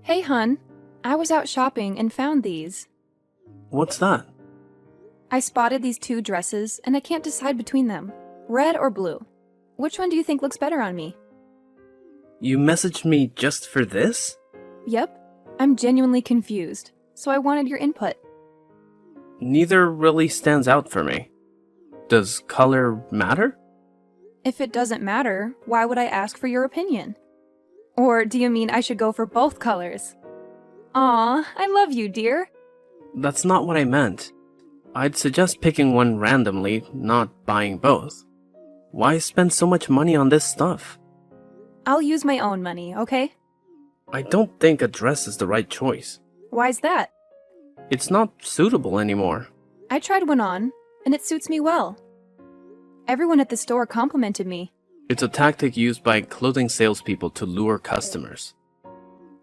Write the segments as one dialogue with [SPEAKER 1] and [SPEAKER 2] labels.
[SPEAKER 1] Hey, hun. I was out shopping and found these.
[SPEAKER 2] What's that?
[SPEAKER 1] I spotted these two dresses and I can't decide between them. Red or blue. Which one do you think looks better on me?
[SPEAKER 2] You messaged me just for this?
[SPEAKER 1] Yep. I'm genuinely confused, so I wanted your input.
[SPEAKER 2] Neither really stands out for me. Does color matter?
[SPEAKER 1] If it doesn't matter, why would I ask for your opinion? Or do you mean I should go for both colors? Aw, I love you, dear.
[SPEAKER 2] That's not what I meant. I'd suggest picking one randomly, not buying both. Why spend so much money on this stuff?
[SPEAKER 1] I'll use my own money, okay?
[SPEAKER 2] I don't think a dress is the right choice.
[SPEAKER 1] Why's that?
[SPEAKER 2] It's not suitable anymore.
[SPEAKER 1] I tried one on, and it suits me well. Everyone at the store complimented me.
[SPEAKER 2] It's a tactic used by clothing salespeople to lure customers.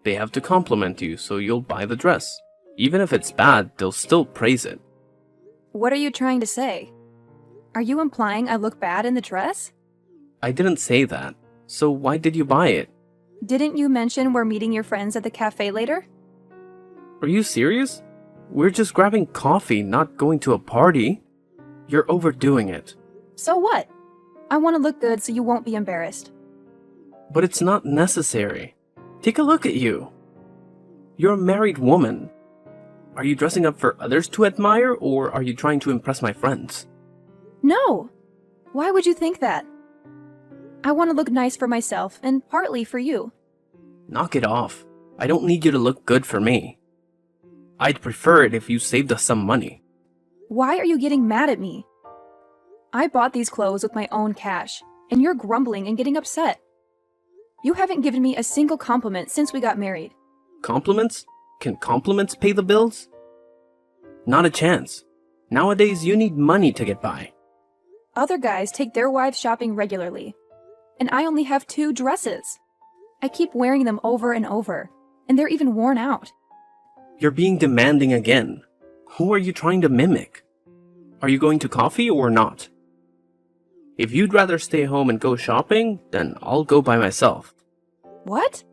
[SPEAKER 2] They have to compliment you so you'll buy the dress. Even if it's bad, they'll still praise it.
[SPEAKER 1] What are you trying to say? Are you implying I look bad in the dress?
[SPEAKER 2] I didn't say that. So why did you buy it?
[SPEAKER 1] Didn't you mention we're meeting your friends at the cafe later?
[SPEAKER 2] Are you serious? We're just grabbing coffee, not going to a party. You're overdoing it.
[SPEAKER 1] So what? I want to look good so you won't be embarrassed.
[SPEAKER 2] But it's not necessary. Take a look at you. You're a married woman. Are you dressing up for others to admire, or are you trying to impress my friends?
[SPEAKER 1] No! Why would you think that? I want to look nice for myself, and partly for you.
[SPEAKER 2] Knock it off. I don't need you to look good for me. I'd prefer it if you saved us some money.
[SPEAKER 1] Why are you getting mad at me? I bought these clothes with my own cash, and you're grumbling and getting upset. You haven't given me a single compliment since we got married.
[SPEAKER 2] Compliments? Can compliments pay the bills? Not a chance. Nowadays, you need money to get by.
[SPEAKER 1] Other guys take their wives shopping regularly, and I only have 2 dresses. I keep wearing them over and over, and they're even worn out.
[SPEAKER 2] You're being demanding again. Who are you trying to mimic? Are you going to coffee or not? If you'd rather stay home and go shopping, then I'll go by myself.
[SPEAKER 1] What?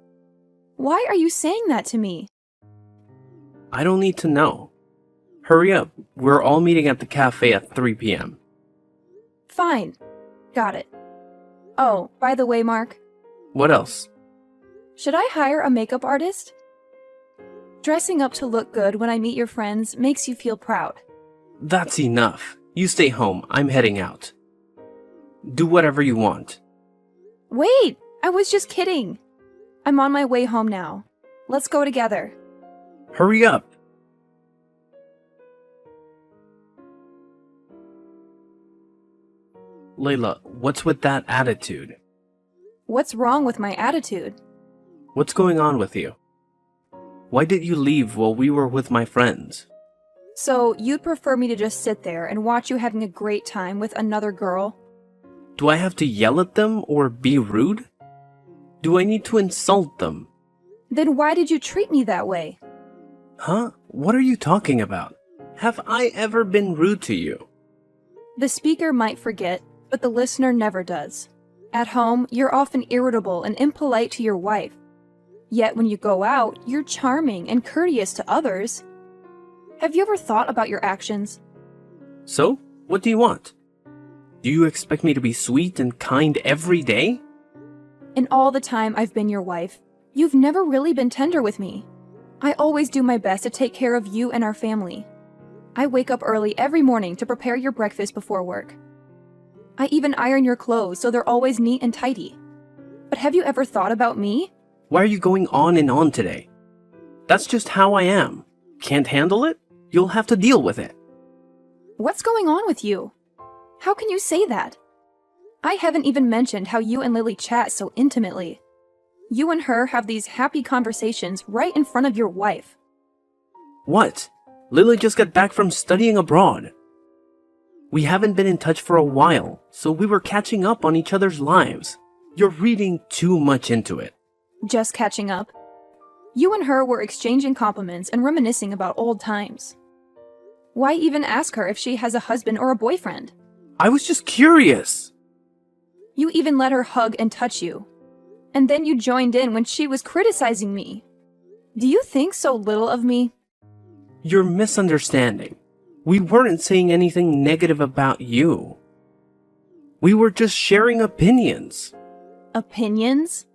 [SPEAKER 1] Why are you saying that to me?
[SPEAKER 2] I don't need to know. Hurry up. We're all meeting at the cafe at 3 p.m.
[SPEAKER 1] Fine. Got it. Oh, by the way, Mark.
[SPEAKER 2] What else?
[SPEAKER 1] Should I hire a makeup artist? Dressing up to look good when I meet your friends makes you feel proud.
[SPEAKER 2] That's enough. You stay home. I'm heading out. Do whatever you want.
[SPEAKER 1] Wait! I was just kidding. I'm on my way home now. Let's go together.
[SPEAKER 2] Hurry up. Layla, what's with that attitude?
[SPEAKER 1] What's wrong with my attitude?
[SPEAKER 2] What's going on with you? Why did you leave while we were with my friends?
[SPEAKER 1] So, you'd prefer me to just sit there and watch you having a great time with another girl?
[SPEAKER 2] Do I have to yell at them or be rude? Do I need to insult them?
[SPEAKER 1] Then why did you treat me that way?
[SPEAKER 2] Huh? What are you talking about? Have I ever been rude to you?
[SPEAKER 1] The speaker might forget, but the listener never does. At home, you're often irritable and impolite to your wife. Yet when you go out, you're charming and courteous to others. Have you ever thought about your actions?
[SPEAKER 2] So, what do you want? Do you expect me to be sweet and kind every day?
[SPEAKER 1] In all the time I've been your wife, you've never really been tender with me. I always do my best to take care of you and our family. I wake up early every morning to prepare your breakfast before work. I even iron your clothes so they're always neat and tidy. But have you ever thought about me?
[SPEAKER 2] Why are you going on and on today? That's just how I am. Can't handle it? You'll have to deal with it.
[SPEAKER 1] What's going on with you? How can you say that? I haven't even mentioned how you and Lily chat so intimately. You and her have these happy conversations right in front of your wife.
[SPEAKER 2] What? Lily just got back from studying abroad. We haven't been in touch for a while, so we were catching up on each other's lives. You're reading too much into it.
[SPEAKER 1] Just catching up. You and her were exchanging compliments and reminiscing about old times. Why even ask her if she has a husband or a boyfriend?
[SPEAKER 2] I was just curious.
[SPEAKER 1] You even let her hug and touch you. And then you joined in when she was criticizing me. Do you think so little of me?
[SPEAKER 2] You're misunderstanding. We weren't saying anything negative about you. We were just sharing opinions.
[SPEAKER 1] Opinions?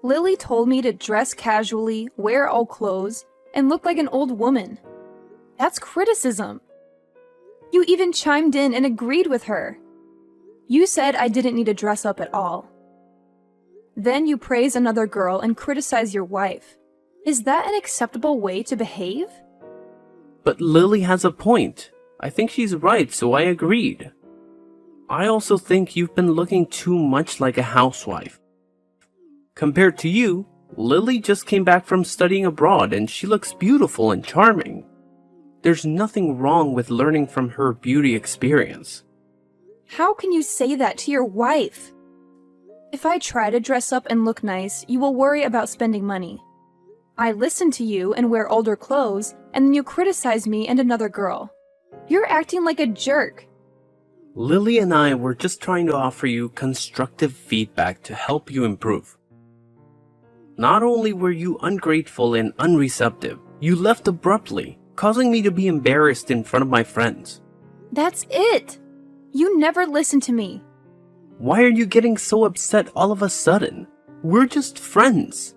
[SPEAKER 1] Lily told me to dress casually, wear old clothes, and look like an old woman. That's criticism. You even chimed in and agreed with her. You said I didn't need to dress up at all. Then you praise another girl and criticize your wife. Is that an acceptable way to behave?
[SPEAKER 2] But Lily has a point. I think she's right, so I agreed. I also think you've been looking too much like a housewife. Compared to you, Lily just came back from studying abroad and she looks beautiful and charming. There's nothing wrong with learning from her beauty experience.
[SPEAKER 1] How can you say that to your wife? If I try to dress up and look nice, you will worry about spending money. I listen to you and wear older clothes, and then you criticize me and another girl. You're acting like a jerk.
[SPEAKER 2] Lily and I were just trying to offer you constructive feedback to help you improve. Not only were you ungrateful and unreceptive, you left abruptly, causing me to be embarrassed in front of my friends.
[SPEAKER 1] That's it. You never listen to me.
[SPEAKER 2] Why are you getting so upset all of a sudden? We're just friends.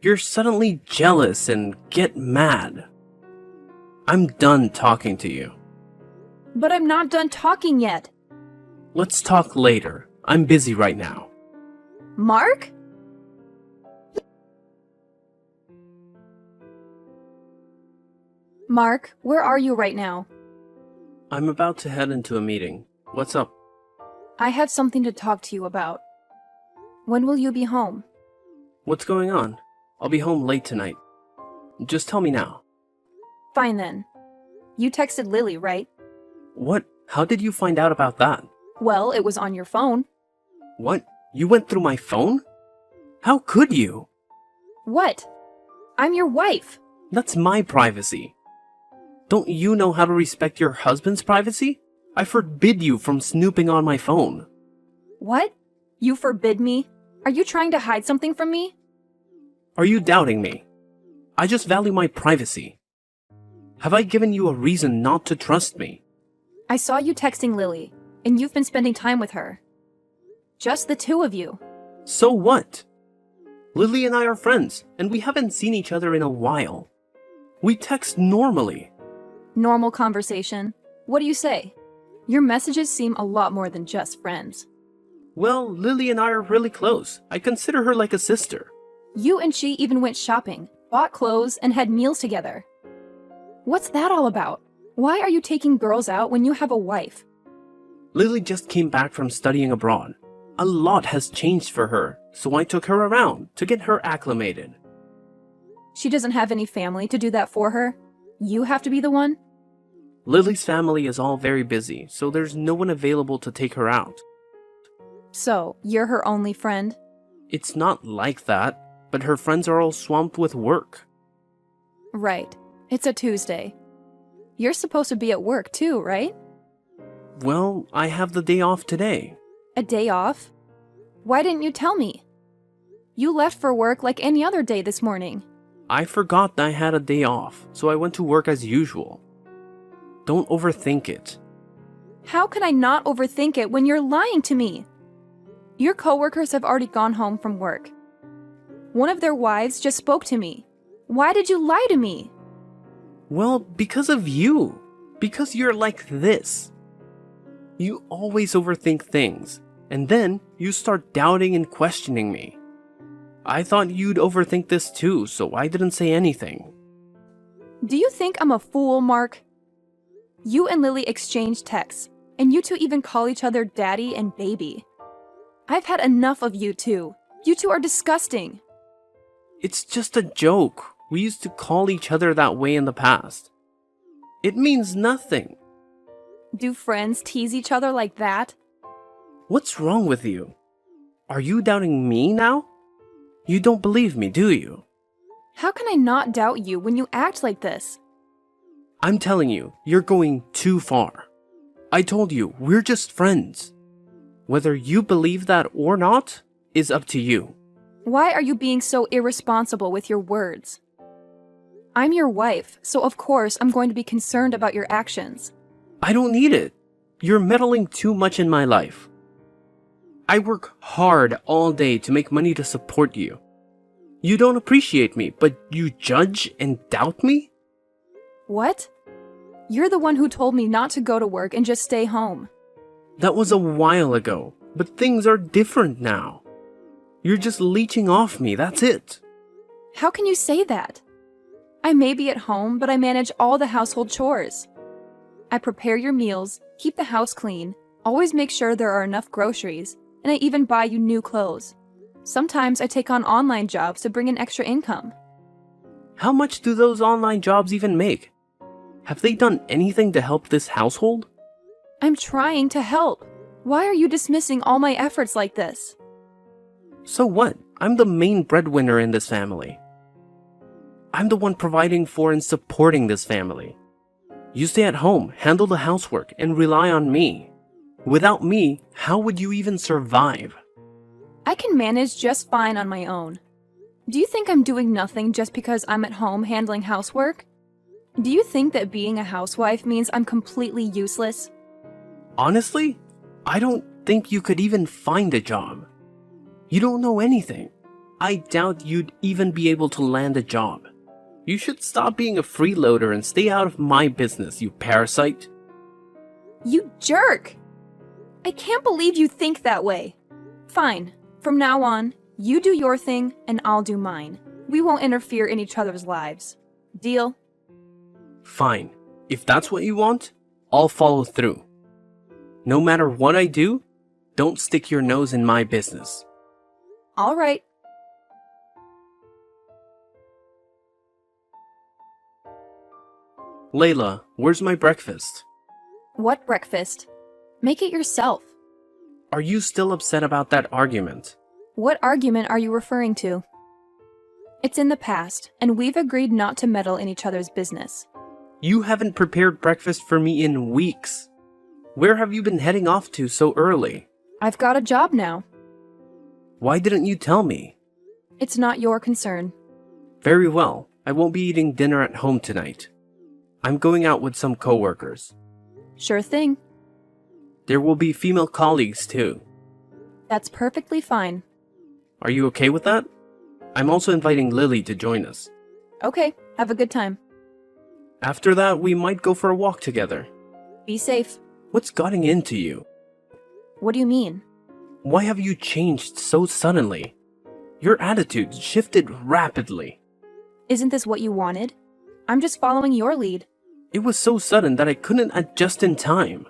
[SPEAKER 2] You're suddenly jealous and get mad. I'm done talking to you.
[SPEAKER 1] But I'm not done talking yet.
[SPEAKER 2] Let's talk later. I'm busy right now.
[SPEAKER 1] Mark? Mark, where are you right now?
[SPEAKER 2] I'm about to head into a meeting. What's up?
[SPEAKER 1] I have something to talk to you about. When will you be home?
[SPEAKER 2] What's going on? I'll be home late tonight. Just tell me now.
[SPEAKER 1] Fine then. You texted Lily, right?
[SPEAKER 2] What? How did you find out about that?
[SPEAKER 1] Well, it was on your phone.
[SPEAKER 2] What? You went through my phone? How could you?
[SPEAKER 1] What? I'm your wife.
[SPEAKER 2] That's my privacy. Don't you know how to respect your husband's privacy? I forbid you from snooping on my phone.
[SPEAKER 1] What? You forbid me? Are you trying to hide something from me?
[SPEAKER 2] Are you doubting me? I just value my privacy. Have I given you a reason not to trust me?
[SPEAKER 1] I saw you texting Lily, and you've been spending time with her. Just the two of you.
[SPEAKER 2] So what? Lily and I are friends, and we haven't seen each other in a while. We text normally.
[SPEAKER 1] Normal conversation. What do you say? Your messages seem a lot more than just friends.
[SPEAKER 2] Well, Lily and I are really close. I consider her like a sister.
[SPEAKER 1] You and she even went shopping, bought clothes, and had meals together. What's that all about? Why are you taking girls out when you have a wife?
[SPEAKER 2] Lily just came back from studying abroad. A lot has changed for her, so I took her around to get her acclimated.
[SPEAKER 1] She doesn't have any family to do that for her. You have to be the one?
[SPEAKER 2] Lily's family is all very busy, so there's no one available to take her out.
[SPEAKER 1] So, you're her only friend?
[SPEAKER 2] It's not like that, but her friends are all swamped with work.
[SPEAKER 1] Right. It's a Tuesday. You're supposed to be at work too, right?
[SPEAKER 2] Well, I have the day off today.
[SPEAKER 1] A day off? Why didn't you tell me? You left for work like any other day this morning.
[SPEAKER 2] I forgot I had a day off, so I went to work as usual. Don't overthink it.
[SPEAKER 1] How can I not overthink it when you're lying to me? Your coworkers have already gone home from work. One of their wives just spoke to me. Why did you lie to me?
[SPEAKER 2] Well, because of you. Because you're like this. You always overthink things, and then you start doubting and questioning me. I thought you'd overthink this too, so I didn't say anything.
[SPEAKER 1] Do you think I'm a fool, Mark? You and Lily exchanged texts, and you two even call each other daddy and baby. I've had enough of you two. You two are disgusting.
[SPEAKER 2] It's just a joke. We used to call each other that way in the past. It means nothing.
[SPEAKER 1] Do friends tease each other like that?
[SPEAKER 2] What's wrong with you? Are you doubting me now? You don't believe me, do you?
[SPEAKER 1] How can I not doubt you when you act like this?
[SPEAKER 2] I'm telling you, you're going too far. I told you, we're just friends. Whether you believe that or not is up to you.
[SPEAKER 1] Why are you being so irresponsible with your words? I'm your wife, so of course I'm going to be concerned about your actions.
[SPEAKER 2] I don't need it. You're meddling too much in my life. I work hard all day to make money to support you. You don't appreciate me, but you judge and doubt me?
[SPEAKER 1] What? You're the one who told me not to go to work and just stay home.
[SPEAKER 2] That was a while ago, but things are different now. You're just leeching off me, that's it.
[SPEAKER 1] How can you say that? I may be at home, but I manage all the household chores. I prepare your meals, keep the house clean, always make sure there are enough groceries, and I even buy you new clothes. Sometimes I take on online jobs to bring in extra income.
[SPEAKER 2] How much do those online jobs even make? Have they done anything to help this household?
[SPEAKER 1] I'm trying to help. Why are you dismissing all my efforts like this?
[SPEAKER 2] So what? I'm the main breadwinner in this family. I'm the one providing for and supporting this family. You stay at home, handle the housework, and rely on me. Without me, how would you even survive?
[SPEAKER 1] I can manage just fine on my own. Do you think I'm doing nothing just because I'm at home handling housework? Do you think that being a housewife means I'm completely useless?
[SPEAKER 2] Honestly, I don't think you could even find a job. You don't know anything. I doubt you'd even be able to land a job. You should stop being a freeloader and stay out of my business, you parasite.
[SPEAKER 1] You jerk! I can't believe you think that way. Fine. From now on, you do your thing and I'll do mine. We won't interfere in each other's lives. Deal?
[SPEAKER 2] Fine. If that's what you want, I'll follow through. No matter what I do, don't stick your nose in my business.
[SPEAKER 1] All right.
[SPEAKER 2] Layla, where's my breakfast?
[SPEAKER 1] What breakfast? Make it yourself.
[SPEAKER 2] Are you still upset about that argument?
[SPEAKER 1] What argument are you referring to? It's in the past, and we've agreed not to meddle in each other's business.
[SPEAKER 2] You haven't prepared breakfast for me in weeks. Where have you been heading off to so early?
[SPEAKER 1] I've got a job now.
[SPEAKER 2] Why didn't you tell me?
[SPEAKER 1] It's not your concern.
[SPEAKER 2] Very well. I won't be eating dinner at home tonight. I'm going out with some coworkers.
[SPEAKER 1] Sure thing.
[SPEAKER 2] There will be female colleagues too.
[SPEAKER 1] That's perfectly fine.
[SPEAKER 2] Are you okay with that? I'm also inviting Lily to join us.
[SPEAKER 1] Okay, have a good time.
[SPEAKER 2] After that, we might go for a walk together.
[SPEAKER 1] Be safe.
[SPEAKER 2] What's gotten into you?
[SPEAKER 1] What do you mean?
[SPEAKER 2] Why have you changed so suddenly? Your attitude shifted rapidly.
[SPEAKER 1] Isn't this what you wanted? I'm just following your lead.
[SPEAKER 2] It was so sudden that I couldn't adjust in time.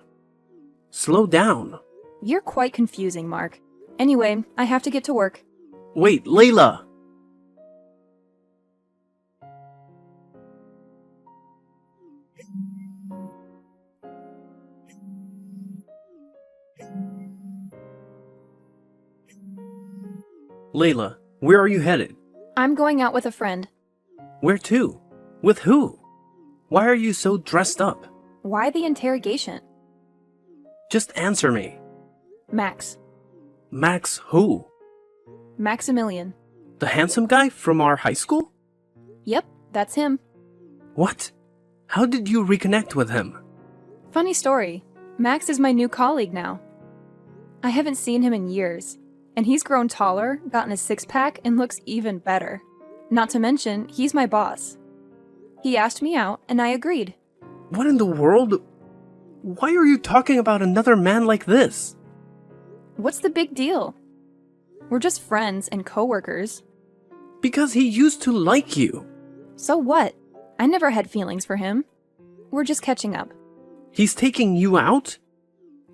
[SPEAKER 2] Slow down.
[SPEAKER 1] You're quite confusing, Mark. Anyway, I have to get to work.
[SPEAKER 2] Wait, Layla! Layla, where are you headed?
[SPEAKER 1] I'm going out with a friend.
[SPEAKER 2] Where to? With who? Why are you so dressed up?
[SPEAKER 1] Why the interrogation?
[SPEAKER 2] Just answer me.
[SPEAKER 1] Max.
[SPEAKER 2] Max who?
[SPEAKER 1] Maximilian.
[SPEAKER 2] The handsome guy from our high school?
[SPEAKER 1] Yep, that's him.
[SPEAKER 2] What? How did you reconnect with him?
[SPEAKER 1] Funny story. Max is my new colleague now. I haven't seen him in years, and he's grown taller, gotten a six-pack, and looks even better. Not to mention, he's my boss. He asked me out, and I agreed.
[SPEAKER 2] What in the world? Why are you talking about another man like this?
[SPEAKER 1] What's the big deal? We're just friends and coworkers.
[SPEAKER 2] Because he used to like you.
[SPEAKER 1] So what? I never had feelings for him. We're just catching up.
[SPEAKER 2] He's taking you out?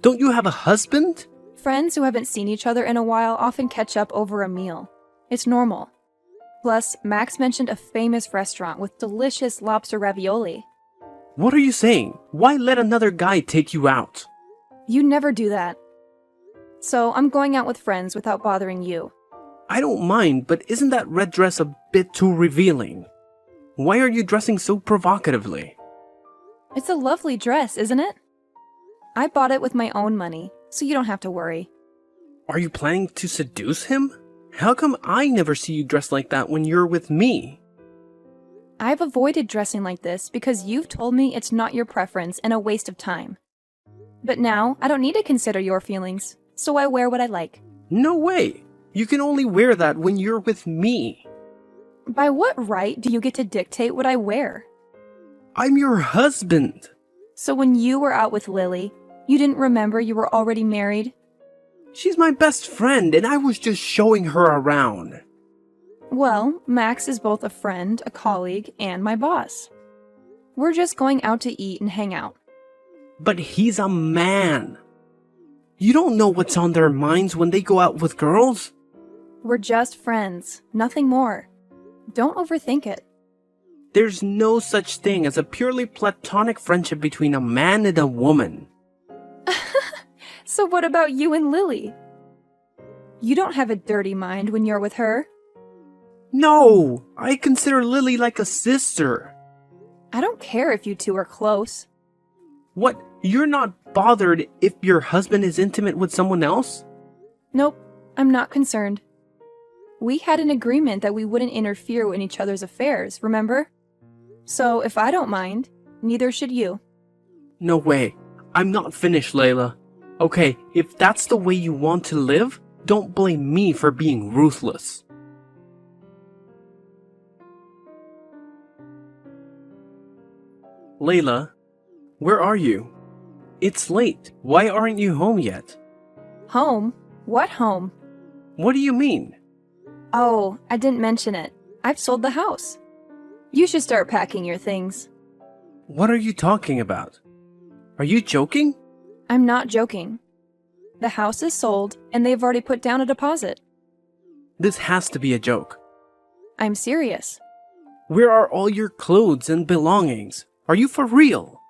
[SPEAKER 2] Don't you have a husband?
[SPEAKER 1] Friends who haven't seen each other in a while often catch up over a meal. It's normal. Plus, Max mentioned a famous restaurant with delicious lobster ravioli.
[SPEAKER 2] What are you saying? Why let another guy take you out?
[SPEAKER 1] You never do that. So, I'm going out with friends without bothering you.
[SPEAKER 2] I don't mind, but isn't that red dress a bit too revealing? Why are you dressing so provocatively?
[SPEAKER 1] It's a lovely dress, isn't it? I bought it with my own money, so you don't have to worry.
[SPEAKER 2] Are you planning to seduce him? How come I never see you dressed like that when you're with me?
[SPEAKER 1] I've avoided dressing like this because you've told me it's not your preference and a waste of time. But now, I don't need to consider your feelings, so I wear what I like.
[SPEAKER 2] No way! You can only wear that when you're with me.
[SPEAKER 1] By what right do you get to dictate what I wear?
[SPEAKER 2] I'm your husband.
[SPEAKER 1] So when you were out with Lily, you didn't remember you were already married?
[SPEAKER 2] She's my best friend, and I was just showing her around.
[SPEAKER 1] Well, Max is both a friend, a colleague, and my boss. We're just going out to eat and hang out.
[SPEAKER 2] But he's a man. You don't know what's on their minds when they go out with girls.
[SPEAKER 1] We're just friends, nothing more. Don't overthink it.
[SPEAKER 2] There's no such thing as a purely platonic friendship between a man and a woman.
[SPEAKER 1] So what about you and Lily? You don't have a dirty mind when you're with her.
[SPEAKER 2] No, I consider Lily like a sister.
[SPEAKER 1] I don't care if you two are close.
[SPEAKER 2] What, you're not bothered if your husband is intimate with someone else?
[SPEAKER 1] Nope, I'm not concerned. We had an agreement that we wouldn't interfere in each other's affairs, remember? So if I don't mind, neither should you.
[SPEAKER 2] No way. I'm not finished, Layla. Okay, if that's the way you want to live, don't blame me for being ruthless. Layla, where are you? It's late. Why aren't you home yet?
[SPEAKER 1] Home? What home?
[SPEAKER 2] What do you mean?
[SPEAKER 1] Oh, I didn't mention it. I've sold the house. You should start packing your things.
[SPEAKER 2] What are you talking about? Are you joking?
[SPEAKER 1] I'm not joking. The house is sold, and they've already put down a deposit.
[SPEAKER 2] This has to be a joke.
[SPEAKER 1] I'm serious.
[SPEAKER 2] Where are all your clothes and belongings? Are you for real?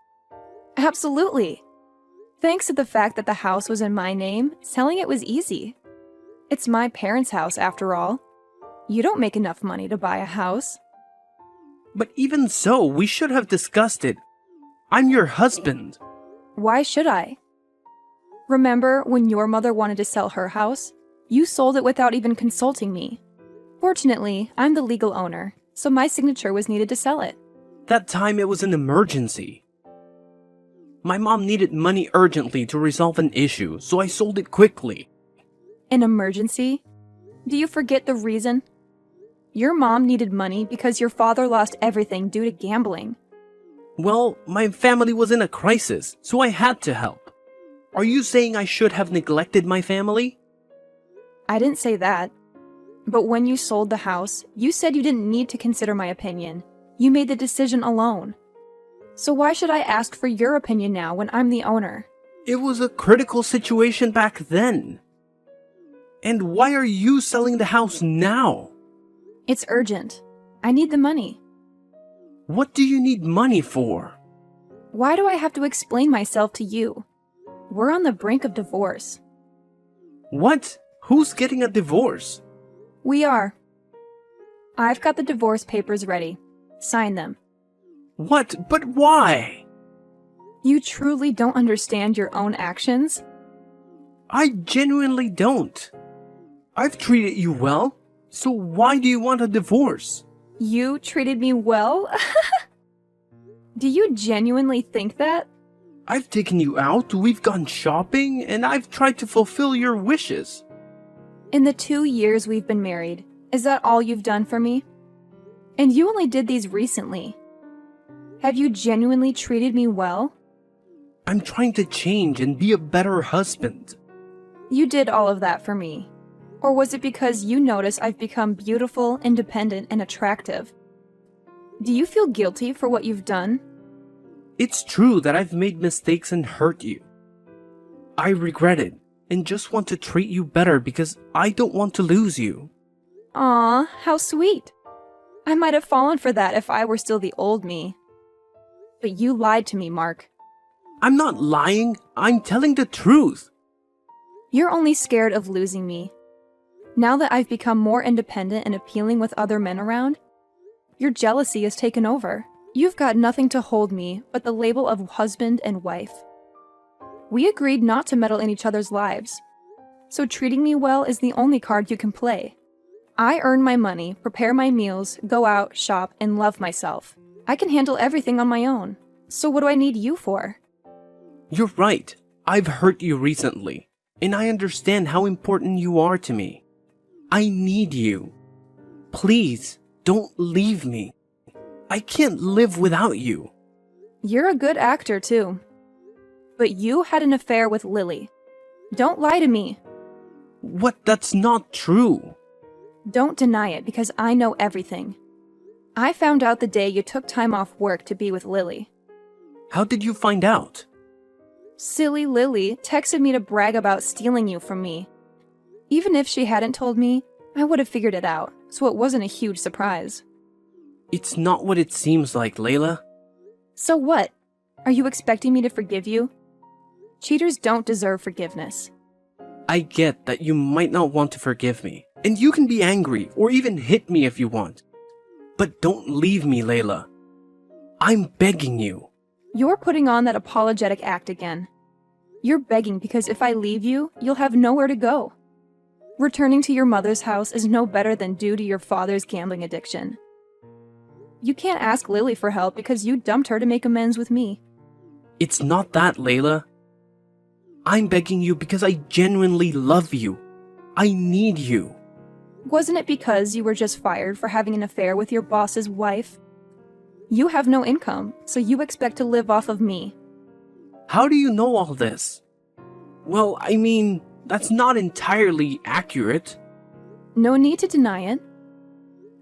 [SPEAKER 1] Absolutely. Thanks to the fact that the house was in my name, selling it was easy. It's my parents' house, after all. You don't make enough money to buy a house.
[SPEAKER 2] But even so, we should have discussed it. I'm your husband.
[SPEAKER 1] Why should I? Remember when your mother wanted to sell her house? You sold it without even consulting me. Fortunately, I'm the legal owner, so my signature was needed to sell it.
[SPEAKER 2] That time it was an emergency. My mom needed money urgently to resolve an issue, so I sold it quickly.
[SPEAKER 1] An emergency? Do you forget the reason? Your mom needed money because your father lost everything due to gambling.
[SPEAKER 2] Well, my family was in a crisis, so I had to help. Are you saying I should have neglected my family?
[SPEAKER 1] I didn't say that. But when you sold the house, you said you didn't need to consider my opinion. You made the decision alone. So why should I ask for your opinion now when I'm the owner?
[SPEAKER 2] It was a critical situation back then. And why are you selling the house now?
[SPEAKER 1] It's urgent. I need the money.
[SPEAKER 2] What do you need money for?
[SPEAKER 1] Why do I have to explain myself to you? We're on the brink of divorce.
[SPEAKER 2] What? Who's getting a divorce?
[SPEAKER 1] We are. I've got the divorce papers ready. Sign them.
[SPEAKER 2] What? But why?
[SPEAKER 1] You truly don't understand your own actions?
[SPEAKER 2] I genuinely don't. I've treated you well, so why do you want a divorce?
[SPEAKER 1] You treated me well? Do you genuinely think that?
[SPEAKER 2] I've taken you out, we've gone shopping, and I've tried to fulfill your wishes.
[SPEAKER 1] In the 2 years we've been married, is that all you've done for me? And you only did these recently. Have you genuinely treated me well?
[SPEAKER 2] I'm trying to change and be a better husband.
[SPEAKER 1] You did all of that for me. Or was it because you notice I've become beautiful, independent, and attractive? Do you feel guilty for what you've done?
[SPEAKER 2] It's true that I've made mistakes and hurt you. I regret it and just want to treat you better because I don't want to lose you.
[SPEAKER 1] Aw, how sweet. I might have fallen for that if I were still the old me. But you lied to me, Mark.
[SPEAKER 2] I'm not lying, I'm telling the truth.
[SPEAKER 1] You're only scared of losing me. Now that I've become more independent and appealing with other men around, your jealousy has taken over. You've got nothing to hold me but the label of husband and wife. We agreed not to meddle in each other's lives, so treating me well is the only card you can play. I earn my money, prepare my meals, go out, shop, and love myself. I can handle everything on my own. So what do I need you for?
[SPEAKER 2] You're right. I've hurt you recently, and I understand how important you are to me. I need you. Please, don't leave me. I can't live without you.
[SPEAKER 1] You're a good actor, too. But you had an affair with Lily. Don't lie to me.
[SPEAKER 2] What? That's not true.
[SPEAKER 1] Don't deny it because I know everything. I found out the day you took time off work to be with Lily.
[SPEAKER 2] How did you find out?
[SPEAKER 1] Silly Lily texted me to brag about stealing you from me. Even if she hadn't told me, I would have figured it out, so it wasn't a huge surprise.
[SPEAKER 2] It's not what it seems like, Layla.
[SPEAKER 1] So what? Are you expecting me to forgive you? Cheaters don't deserve forgiveness.
[SPEAKER 2] I get that you might not want to forgive me, and you can be angry or even hit me if you want. But don't leave me, Layla. I'm begging you.
[SPEAKER 1] You're putting on that apologetic act again. You're begging because if I leave you, you'll have nowhere to go. Returning to your mother's house is no better than due to your father's gambling addiction. You can't ask Lily for help because you dumped her to make amends with me.
[SPEAKER 2] It's not that, Layla. I'm begging you because I genuinely love you. I need you.
[SPEAKER 1] Wasn't it because you were just fired for having an affair with your boss's wife? You have no income, so you expect to live off of me.
[SPEAKER 2] How do you know all this? Well, I mean, that's not entirely accurate.
[SPEAKER 1] No need to deny it.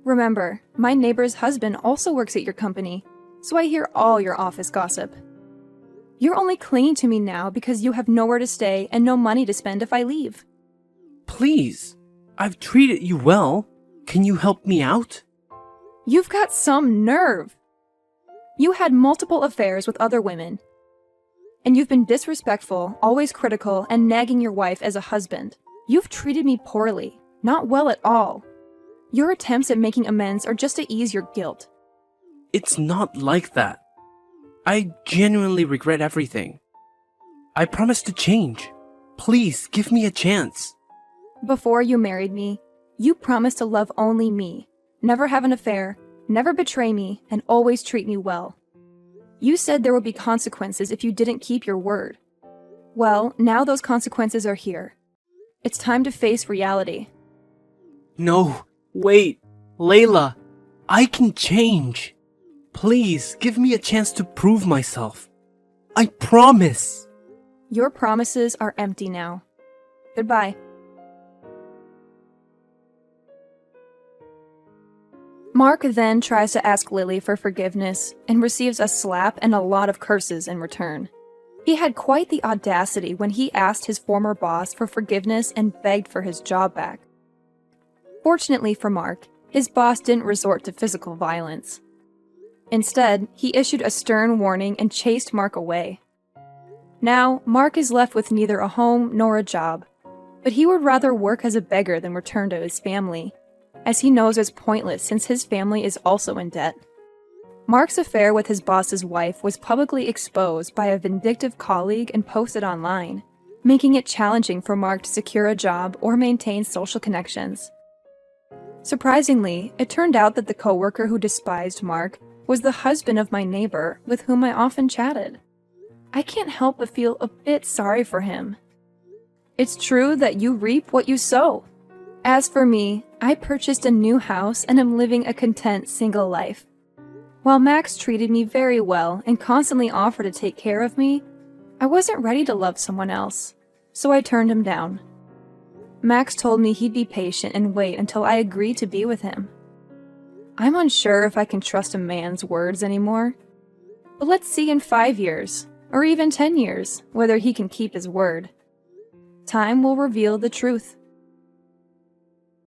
[SPEAKER 1] Remember, my neighbor's husband also works at your company, so I hear all your office gossip. You're only clinging to me now because you have nowhere to stay and no money to spend if I leave.
[SPEAKER 2] Please, I've treated you well. Can you help me out?
[SPEAKER 1] You've got some nerve. You had multiple affairs with other women, and you've been disrespectful, always critical, and nagging your wife as a husband. You've treated me poorly, not well at all. Your attempts at making amends are just to ease your guilt.
[SPEAKER 2] It's not like that. I genuinely regret everything. I promise to change. Please, give me a chance.
[SPEAKER 1] Before you married me, you promised to love only me, never have an affair, never betray me, and always treat me well. You said there would be consequences if you didn't keep your word. Well, now those consequences are here. It's time to face reality.
[SPEAKER 2] No, wait, Layla, I can change. Please, give me a chance to prove myself. I promise.
[SPEAKER 1] Your promises are empty now. Goodbye. Mark then tries to ask Lily for forgiveness and receives a slap and a lot of curses in return. He had quite the audacity when he asked his former boss for forgiveness and begged for his job back. Fortunately for Mark, his boss didn't resort to physical violence. Instead, he issued a stern warning and chased Mark away. Now, Mark is left with neither a home nor a job, but he would rather work as a beggar than return to his family, as he knows it's pointless since his family is also in debt. Mark's affair with his boss's wife was publicly exposed by a vindictive colleague and posted online, making it challenging for Mark to secure a job or maintain social connections. Surprisingly, it turned out that the coworker who despised Mark was the husband of my neighbor with whom I often chatted. I can't help but feel a bit sorry for him. It's true that you reap what you sow. As for me, I purchased a new house and am living a content single life. While Max treated me very well and constantly offered to take care of me, I wasn't ready to love someone else, so I turned him down. Max told me he'd be patient and wait until I agreed to be with him. I'm unsure if I can trust a man's words anymore, but let's see in 5 years, or even 10 years, whether he can keep his word. Time will reveal the truth.